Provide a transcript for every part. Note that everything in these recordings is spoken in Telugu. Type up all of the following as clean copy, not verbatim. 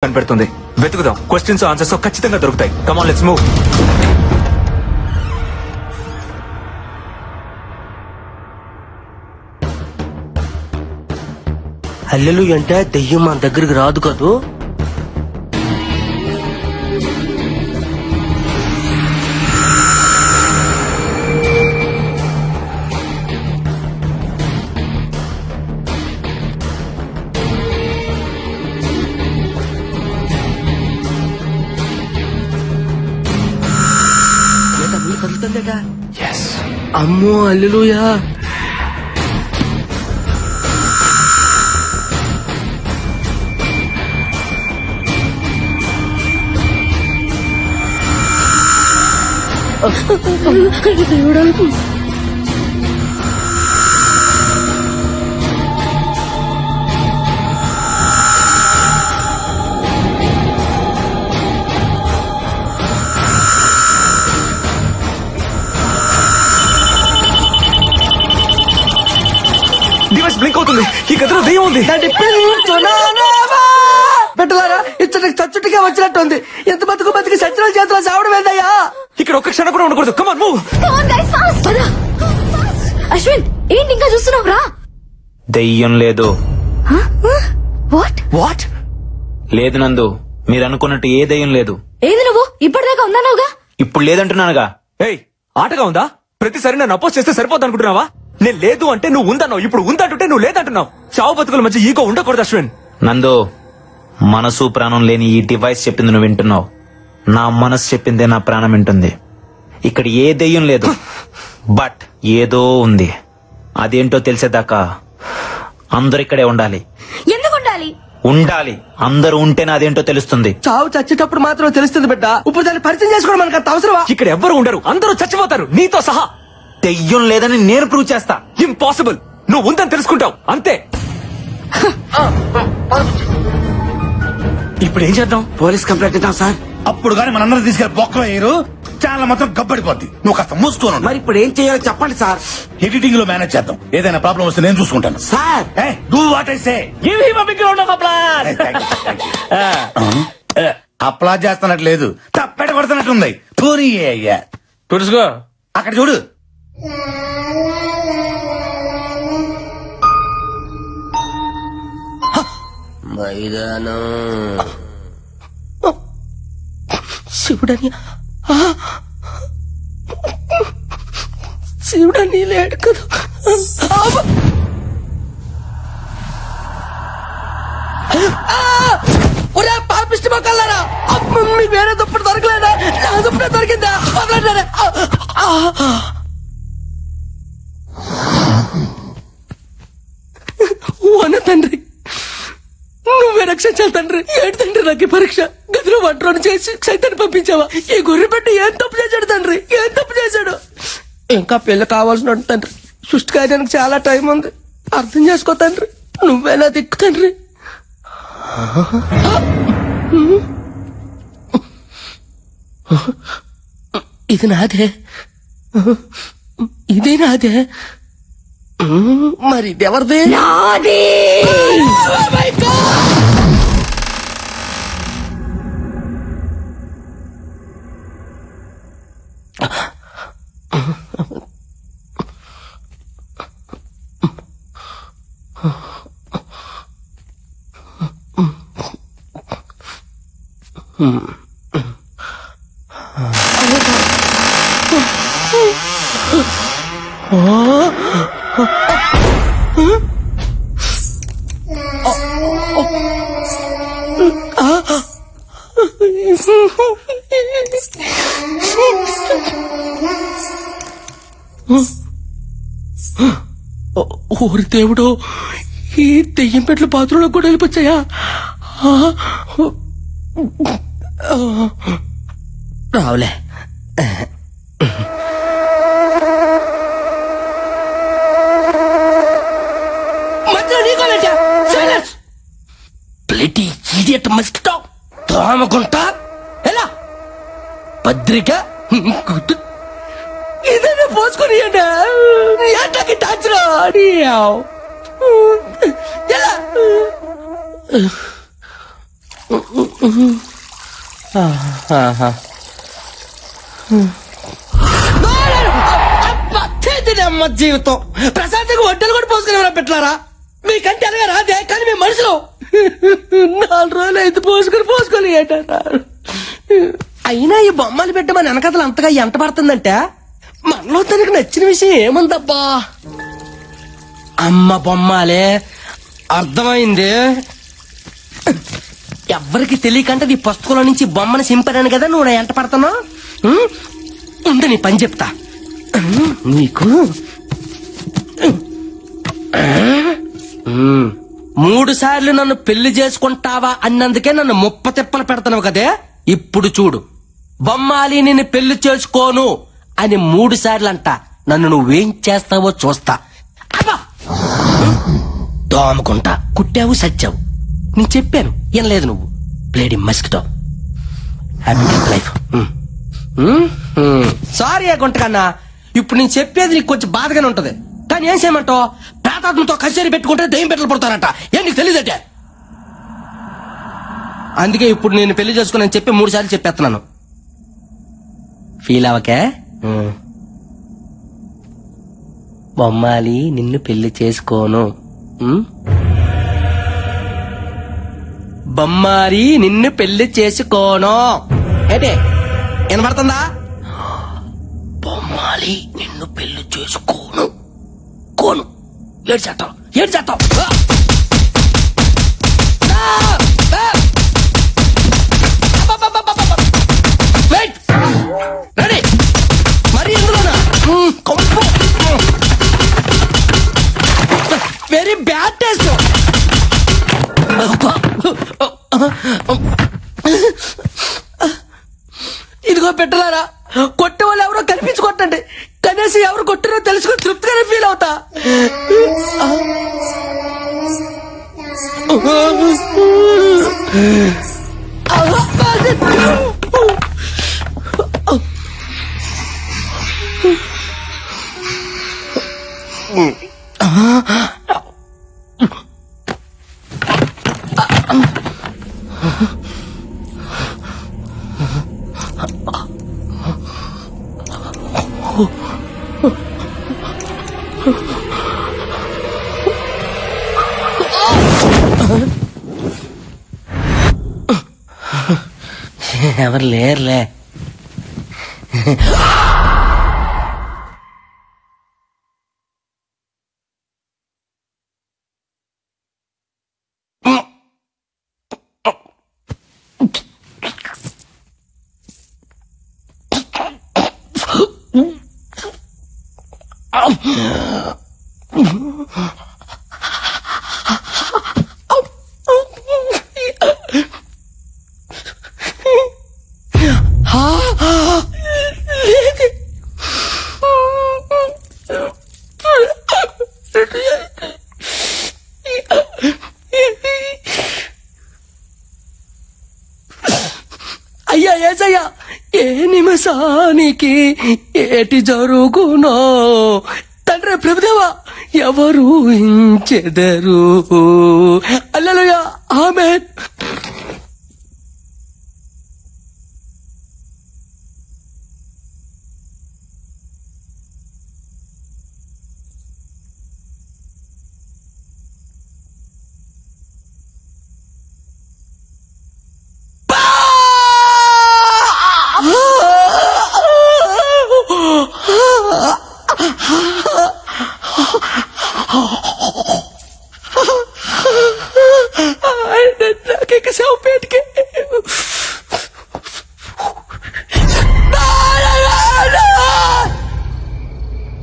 కనిపెడుతుంది. వెతుకుదాం. క్వశ్చన్స్ ఆన్సర్స్ ఖచ్చితంగా దొరుకుతాయి. Come on, let's move. Hallelujah అంటే దెయ్యం మన దగ్గరికి రాదు కదూ. కలుగుతుందట. అమ్మో హల్లెలూయా. డివైస్ బ్లింక్ అవుతుంది. ఈ గదిలో దెయ్యం ఉంది. పెట్టలారా ఇచ్చటికి చచ్చుటిగా వచ్చినట్టుంది. ఎంత బతుకు బతికి సత్యనాల చేతిలో చావడం ఏందయ్యా. ఇక్కడ ఒక్క క్షణం కూడా ఉండకూడదు. Come on, move. అశ్విన్ ఏంటి ఇంకా చూస్తున్నావు? రా. దెయ్యం లేదు. వాట్? లేదు నందు, మీరు అనుకున్నట్టు ఏ దెయ్యం లేదు. ఏది నువ్వు ఇప్పటిదాకా ఉందన్నావుగా. ఇప్పుడు లేదంటున్నానుగా. ఏయ్, ఆటగా ఉందా? ప్రతిసారి నన్ను అపోజ్ చేస్తే సరిపోద్ది అనుకుంటున్నావా? నేను లేదు అంటే నువ్వు ఉందన్నావు, ఇప్పుడు ఉందంటుంటే నువ్వు లేదంటున్నావు. చావు బతుకుల మధ్య ఈగో ఉండకూడదు అశ్విన్. నందు, మనసు ప్రాణం లేని ఈ డివైస్ చెప్పింది నువ్వు వింటున్నావు. నా మనసు చెప్పిందే నా ప్రాణం వింటుంది. ఇక్కడ ఏ దెయ్యం లేదు, బట్ ఏదో ఉంది. అదేంటో తెలిసేదాకా అందరు ఇక్కడే ఉండాలి. ఎందుకు ఉండాలి? ఉండాలి. అందరూ ఉంటేనే అదేంటో తెలుస్తుంది. చావు చచ్చేటప్పుడు మాత్రం తెలుస్తుంది బిడ్డ. ఇప్పుడు దాన్ని పరిచయం చేసుకోవడం మనకు అంత అవసరమా? ఇక్కడ ఎవ్వరు ఉండరు, అందరూ చచ్చిపోతారు, నీతో సహా. దెయ్యం లేదని నేను ప్రూవ్ చేస్తా. ఇంపాసిబుల్. నువ్వు ఉందని తెలుసుకుంటావు అంతే. ఇప్పుడు ఏం చేద్దాం? పోలీస్ కంప్లైంట్ ఇద్దాం సార్. అప్పుడు గానీ మనందరం తీసుకెళ్లి బొక్కలో వేయరు, ఛానల్ మాత్రం గబ్బడిపోద్ది. నువ్వు కాస్త మూసుకోను. మరి ఇప్పుడు ఏం చేయాలో చెప్పండి సార్. ఎడిటింగ్ లో మేనేజ్ చేద్దాం. ఏదైనా ప్రాబ్లం వస్తే నేను చూసుకుంటాను. Sir do what I say. Give him a big round of applause. Applause చేస్తున్నట్టు లేదు, తప్పెట కొడుతున్నట్టుంది. పోనీ అయ్యా తుడుసుకో. అక్కడ చూడు. మైదానం శివుడని శివుడని లేడు కదా. ఒరే పాపిష్టి మొక్కలారా, మీ వేరే దుప్పటి దొరకలేదా? నా దుప్పటి దొరికిందా? వన తండ్రి, నువ్వే రక్షించాలి తండ్రి. ఏంటి తండ్రి నాకు ఈ పరీక్ష? గదిలో వంటలను చేసి సైతాన్ని పంపించావా? ఈ గొర్రె పెట్టి ఏం తప్పు చేశాడు తండ్రి? ఏం తప్పు చేశాడు? ఇంకా పెళ్లి కావాల్సిన తండ్రి. సృష్టి కార్యానికి చాలా టైం ఉంది. అర్థం చేసుకో తండ్రి. నువ్వేనా దిక్కు తండ్రి. ఇది నాదే, ఇదే నాదే. మరి ఇది ఎవరిదే? నాది. ఓరి దేవుడు, ఈ దెయ్యం పెట్ల బాత్రూంలో కూడా వెళ్ళిపోచ్చాయా? రావులే. మస్కిటో తోమకుంటా ఎలా పత్రిక ఇదేనా పోసుకొని ఎంటకి టచ్ ఎలా అమ్మ జీవితం ప్రశాంతంగా వంటలు కూడా పోసుకుని పెట్టారా మీకంటే అలాగే రాదే కానీ మీ మనుషులు 4 రోజులు అయితే పోసుకొని ఏటారా. అయినా ఈ బొమ్మలు పెట్టి మన వెనకథలు అంతగా ఎంట పడుతుందంటే మనలో తనకు నచ్చిన విషయం ఏముందబ్బా. అమ్మ బొమ్మాలే అర్థమైంది. ఎవ్వరికి తెలియకంటే నీ పుస్తకంలో నుంచి బొమ్మను సింపాను కదా నువ్వు ఎంట పడుతున్నావు. ఉండు నీ పని చెప్తా. నీకు 3 సార్లు నన్ను పెళ్లి చేసుకుంటావా అన్నందుకే నన్ను 30 తిప్పలు పెడతావు కదే. ఇప్పుడు చూడు, బొమ్మాలి నిన్ను పెళ్లి చేసుకోను అని 3 సార్లు అంట. నన్ను నువ్వేం చేస్తావో చూస్తా. అబ్బా దోమకుంటా కుట్టావు సచ్చావు. నేను చెప్పాను ఏం లేదు. నువ్వు ప్లేడి మస్కిటో హ్యాపీ లైఫ్. సారీ గుంటకన్నా, ఇప్పుడు నేను చెప్పేది నీకు కొంచెం బాధగానే ఉంటది. కానీ ఏం చేయమంటావు, పేతాత్మతో కచేరీ పెట్టుకుంటే దయ్యం పెట్టలు పడతారంట. ఏం నీకు తెలియదటే. అందుకే ఇప్పుడు నేను పెళ్లి చేసుకుని చెప్పి 3 సార్లు చెప్పేస్తున్నాను. ఫీల్ అవకే. బొమ్మాలి నిన్ను పెళ్లి చేసుకోను. బొమ్మాలి నిన్ను పెళ్లి చేసుకోను. ఏంటే వినపడుతుందా? బొమ్మాలి నిన్ను పెళ్లి చేసుకోను. కోను ఏడు చేస్తావు. రెడీ మరి ఎందులోనా కొంపు వెరీ బ్యాడ్ టేస్ట్. ఇదిగో పెట్టలారా, కొట్టే వాళ్ళు ఎవరో కనిపించుకోండి. కనీసం ఎవరు కొట్టారో తెలుసుకుని తృప్తిగానే ఫీల్ అవుతా. ఎవరు లేరులే. అయ్యా ఏసయ్యా, ఏ నిమిషానికి ఏటి జరుగునో తండ్రి ప్రభుదేవా ఎవరు ఇంచెదరు. హల్లెలూయా ఆమేన్.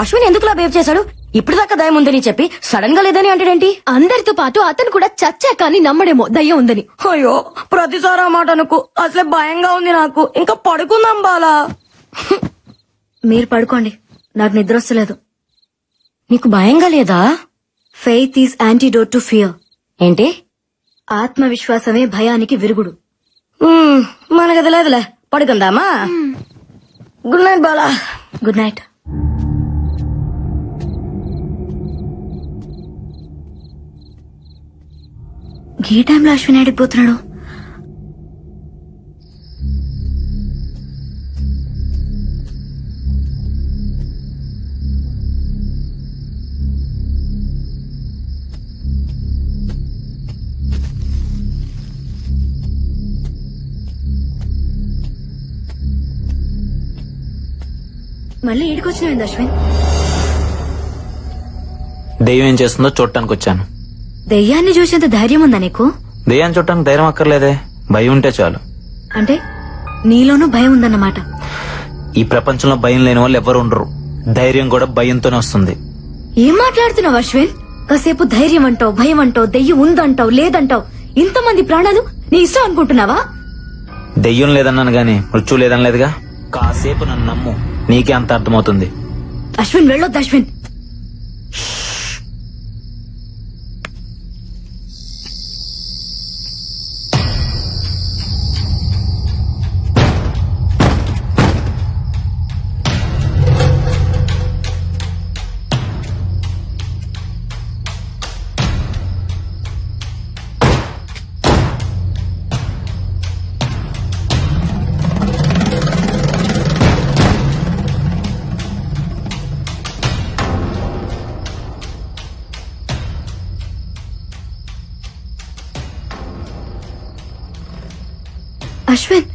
అశ్విన్ ఎందుకులా బిహేవ్ చేశాడు? ఇప్పుడు దాకా దయ్యం ఉందని చెప్పి సడన్ గా లేదని అంటాడేంటి? అందరితో పాటు అతను కూడా చచ్చా కానీ నమ్మడేమో దయ్యం ఉందని. అయ్యో ప్రతిసారి ఆ మాట అనుకు. అసలే భయంగా ఉంది నాకు. ఇంకా పడుకుందాం బాలా. మీరు పడుకోండి, నాకు నిద్ర వస్తలేదు. నీకు భయంగా లేదా? Faith is antidote to fear. ఏంటి? ఆత్మవిశ్వాసమే భయానికి విరుగుడు. మనకది లేదులే, పడుకుందామా? Good night Bala. Good night. ఈ టైంలో అశ్విన్ అడిగిపోతున్నాడు. మళ్ళీ ఈడికొచ్చినవింది అశ్విన్. దెయ్యం ఏం చేస్తుందో చూడటానికి వచ్చాను. దెయ్యాన్ని చూసేంత ధైర్యం ఉందా నీకు? దెయ్యాన్ని చూడటానికి ధైర్యం అక్కర్లేదే, భయం ఉంటే చాలు. అంటే నీలోనూ భయం ఉందన్నమాట. ఈ ప్రపంచంలో భయం లేని వాళ్ళు ఎవరు ఉండరు. ధైర్యం కూడా భయంతోనే వస్తుంది. ఏం మాట్లాడుతున్నావు అశ్విన్? కాసేపు ధైర్యం అంటావు, భయం అంటావు, దెయ్యం ఉందంటావు, లేదంటావు. ఇంతమంది ప్రాణాలు నీ ఇష్టం అనుకుంటున్నావా? దెయ్యం లేదన్నాను గాని మృత్యు లేదనలేదుగా. కాసేపు నన్ను నమ్ము, నీకే అంత అర్థమవుతుంది. అశ్విన్ వెళ్ళొద్దు అశ్విన్. అశ్విన్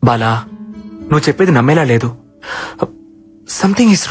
బాలా, నువ్వు చెప్పేది నమ్మేలా లేదు. Something is